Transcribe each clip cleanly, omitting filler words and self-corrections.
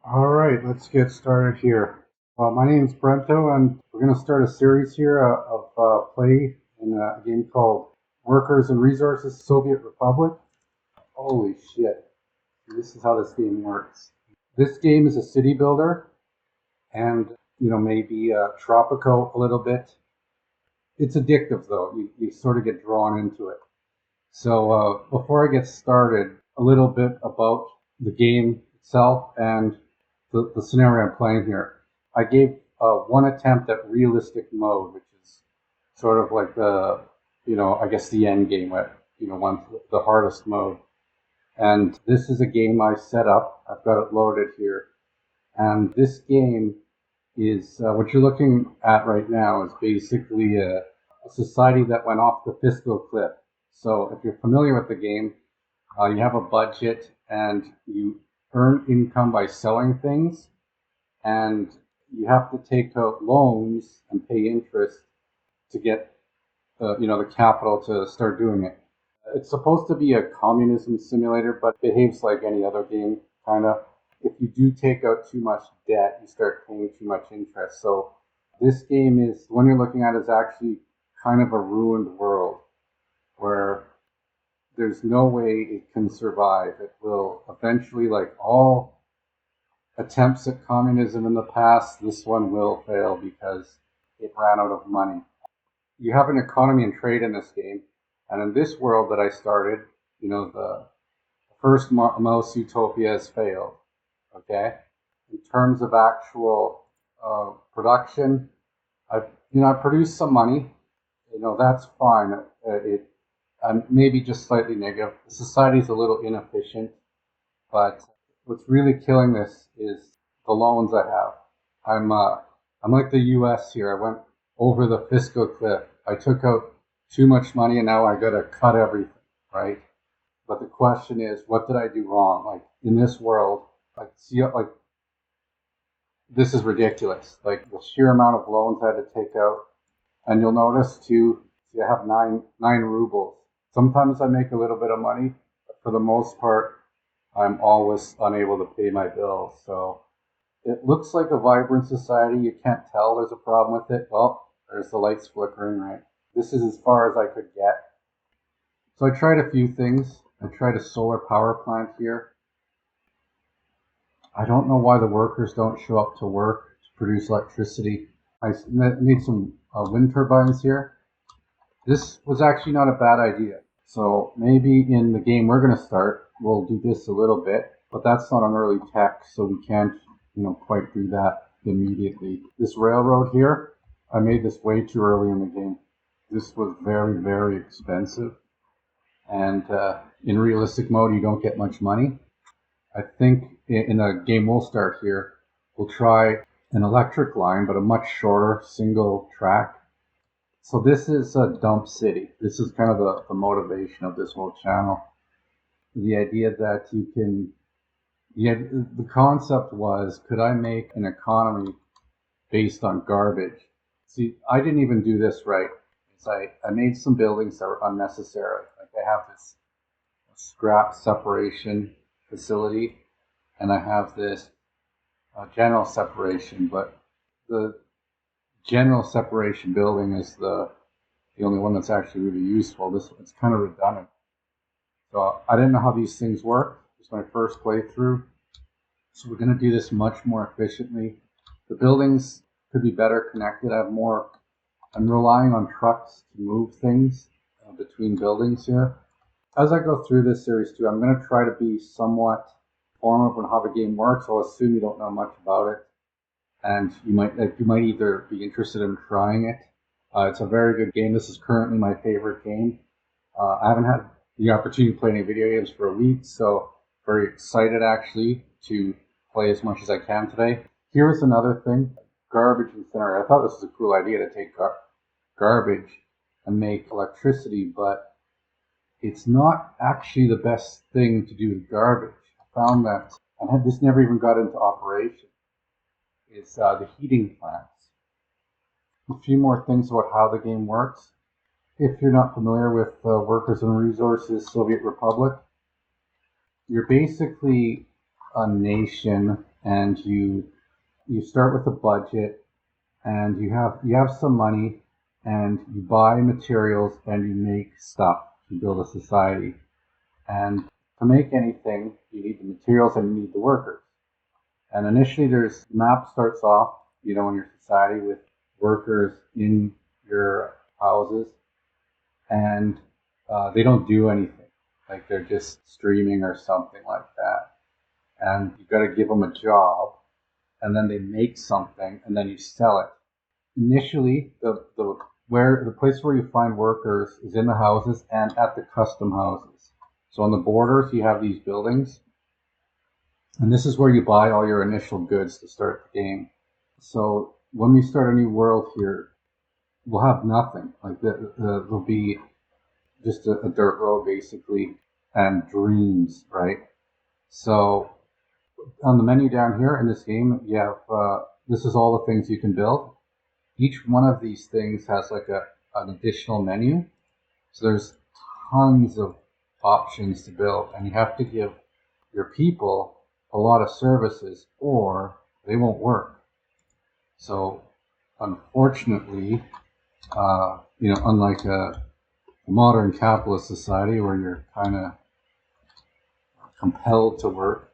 All right, let's get started here. My name is Brento, and we're going to start a series here of play in a game called Workers and Resources Soviet Republic. Holy shit, this is how this game works. This game is a city builder and, maybe tropical a little bit. It's addictive, though. You sort of get drawn into it. So before I get started, a little bit about the game itself and the scenario I'm playing here. I gave one attempt at realistic mode, which is sort of like I guess the end game, the hardest mode. And this is a game I set up. I've got it loaded here. And this game is what you're looking at right now is basically a society that went off the fiscal cliff. So if you're familiar with the game, you have a budget and you earn income by selling things, and you have to take out loans and pay interest to get the capital to start doing it. It's supposed to be a communism simulator, but behaves like any other game, kind of. If you do take out too much debt, you start paying too much interest. So this game is, the one you're looking at is actually kind of a ruined world where there's no way it can survive. It will eventually, like all attempts at communism in the past, this one will fail because it ran out of money. You have an economy and trade in this game, and in this world that I started, the first Mouse Utopia has failed. Okay, in terms of actual production, I produced some money. That's fine. It maybe just slightly negative. The society is a little inefficient, but what's really killing this is the loans I have. I'm like the U.S. here. I went over the fiscal cliff. I took out too much money, and now I got to cut everything, right? But the question is, what did I do wrong? Like in this world, like this is ridiculous. Like the sheer amount of loans I had to take out, and you'll notice too, I have nine rubles. Sometimes I make a little bit of money, but for the most part, I'm always unable to pay my bills. So it looks like a vibrant society. You can't tell there's a problem with it. Well, there's the lights flickering, right? This is as far as I could get. So I tried a few things. I tried a solar power plant here. I don't know why the workers don't show up to work to produce electricity. I made some wind turbines here. This was actually not a bad idea. So maybe in the game we're going to start, we'll do this a little bit, but that's not on early tech, so we can't, quite do that immediately. This railroad here, I made this way too early in the game. This was very, very expensive, and in realistic mode, you don't get much money. I think in a game we'll start here, we'll try an electric line, but a much shorter single track. So this is a dump city. This is kind of the motivation of this whole channel. The idea that the concept was, could I make an economy based on garbage? See, I didn't even do this right. I made some buildings that were unnecessary. Like I have this scrap separation facility, and I have this general separation, but the general separation building is the only one that's actually really useful. It's kind of redundant. So I didn't know how these things work. It's my first playthrough. So we're going to do this much more efficiently. The buildings could be better connected. I'm relying on trucks to move things between buildings here. As I go through this series too, I'm going to try to be somewhat informative on how the game works. I'll assume you don't know much about it, and you might either be interested in trying it. It's a very good game. This is currently my favorite game. I haven't had the opportunity to play any video games for a week, so very excited actually to play as much as I can today. Here's another thing, garbage incinerator. I thought this was a cool idea to take garbage and make electricity, but it's not actually the best thing to do with garbage. I found that, and this never even got into operation, is the heating plants. A few more things about how the game works. If you're not familiar with Workers and Resources Soviet Republic, you're basically a nation, and you start with a budget, and you have some money, and you buy materials and you make stuff to build a society. And to make anything, you need the materials and you need the workers. And initially, there's map starts off, in your society with workers in your houses, and they don't do anything. Like they're just streaming or something like that. And you got to give them a job, and then they make something, and then you sell it. Initially, the place where you find workers is in the houses and at the custom houses. So on the borders, you have these buildings, and this is where you buy all your initial goods to start the game. So when we start a new world here, we'll have nothing. Like there'll be just a dirt road basically, and dreams, right? So on the menu down here in this game, you have this is all the things you can build. Each one of these things has like an additional menu. So there's tons of options to build, and you have to give your people a lot of services or they won't work. So unfortunately, unlike a modern capitalist society where you're kind of compelled to work,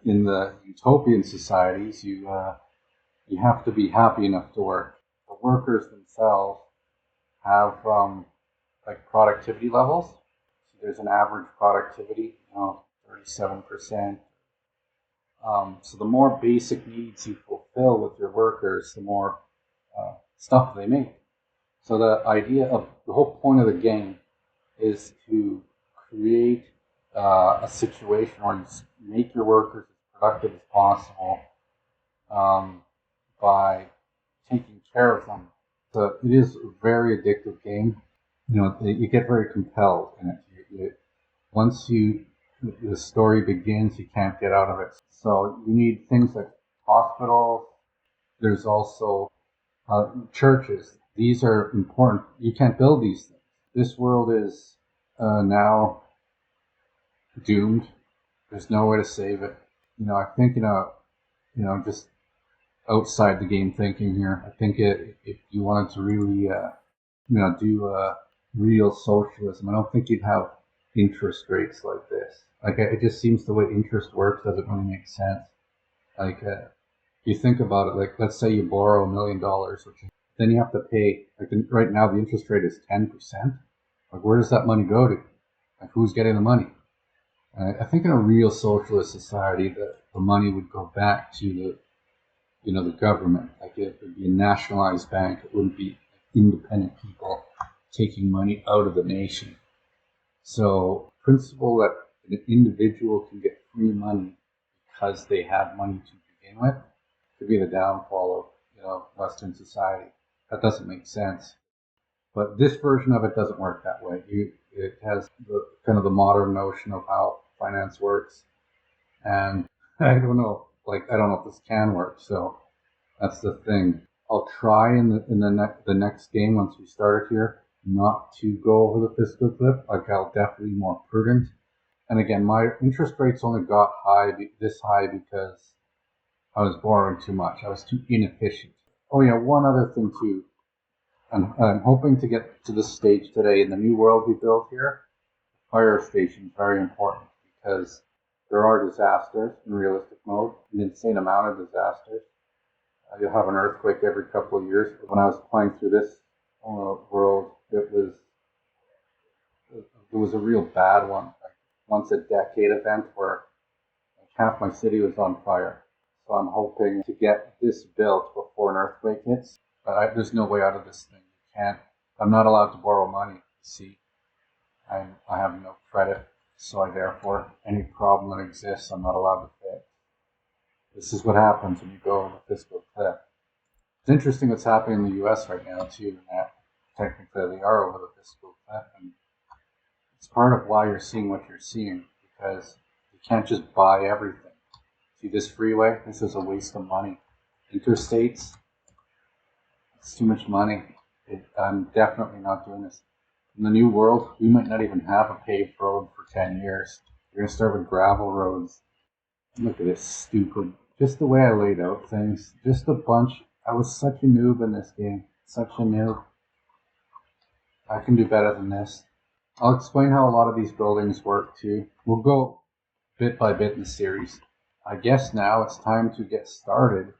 in the utopian societies, you have to be happy enough to work. The workers themselves have like productivity levels. So there's an average productivity, 37%. So the more basic needs you fulfill with your workers, the more stuff they make. So the idea of the whole point of the game is to create a situation where you make your workers as productive as possible by taking care of them. So it is a very addictive game. You get very compelled in it. Once the story begins, you can't get out of it. So you need things like hospitals. There's also churches. These are important. You can't build these things. This world is now doomed. There's no way to save it. I think just outside the game thinking here. I think if you wanted to really do real socialism, I don't think you'd have interest rates like this. Like it just seems the way interest works doesn't really make sense. Like you think about it, like let's say you borrow $1 million, then you have to pay. Like right now, the interest rate is 10%. Like where does that money go to? Like who's getting the money? I think in a real socialist society, the money would go back to the government. Like it would be a nationalized bank. It wouldn't be independent people taking money out of the nation. So the principle that an individual can get free money because they have money to begin with could be the downfall of Western society. That doesn't make sense. But this version of it doesn't work that way. It has the kind of the modern notion of how finance works, and I don't know if this can work. So that's the thing. I'll try in the next game once we start it here not to go over the fiscal cliff. Like I'll definitely be more prudent. And again, my interest rates only got this high because I was borrowing too much. I was too inefficient. Oh yeah, one other thing too. I'm hoping to get to this stage today in the new world we built here. Fire station is very important because there are disasters in realistic mode, an insane amount of disasters. You'll have an earthquake every couple of years. When I was playing through this world, it was a real bad one. Like once a decade event where half my city was on fire. So I'm hoping to get this built before an earthquake hits. But there's no way out of this thing. I'm not allowed to borrow money. You see, I have no credit, so therefore any problem that exists, I'm not allowed to fix. This is what happens when you go over the fiscal cliff. It's interesting what's happening in the U.S. right now too. That technically they are over the fiscal cliff, and it's part of why you're seeing what you're seeing because you can't just buy everything. See this freeway? This is a waste of money. Interstates. It's too much money. I'm definitely not doing this. In the new world, we might not even have a paved road for 10 years. We're going to start with gravel roads. Look at this stupid. Just the way I laid out things. Just a bunch. I was such a noob in this game. Such a noob. I can do better than this. I'll explain how a lot of these buildings work too. We'll go bit by bit in the series. I guess now it's time to get started.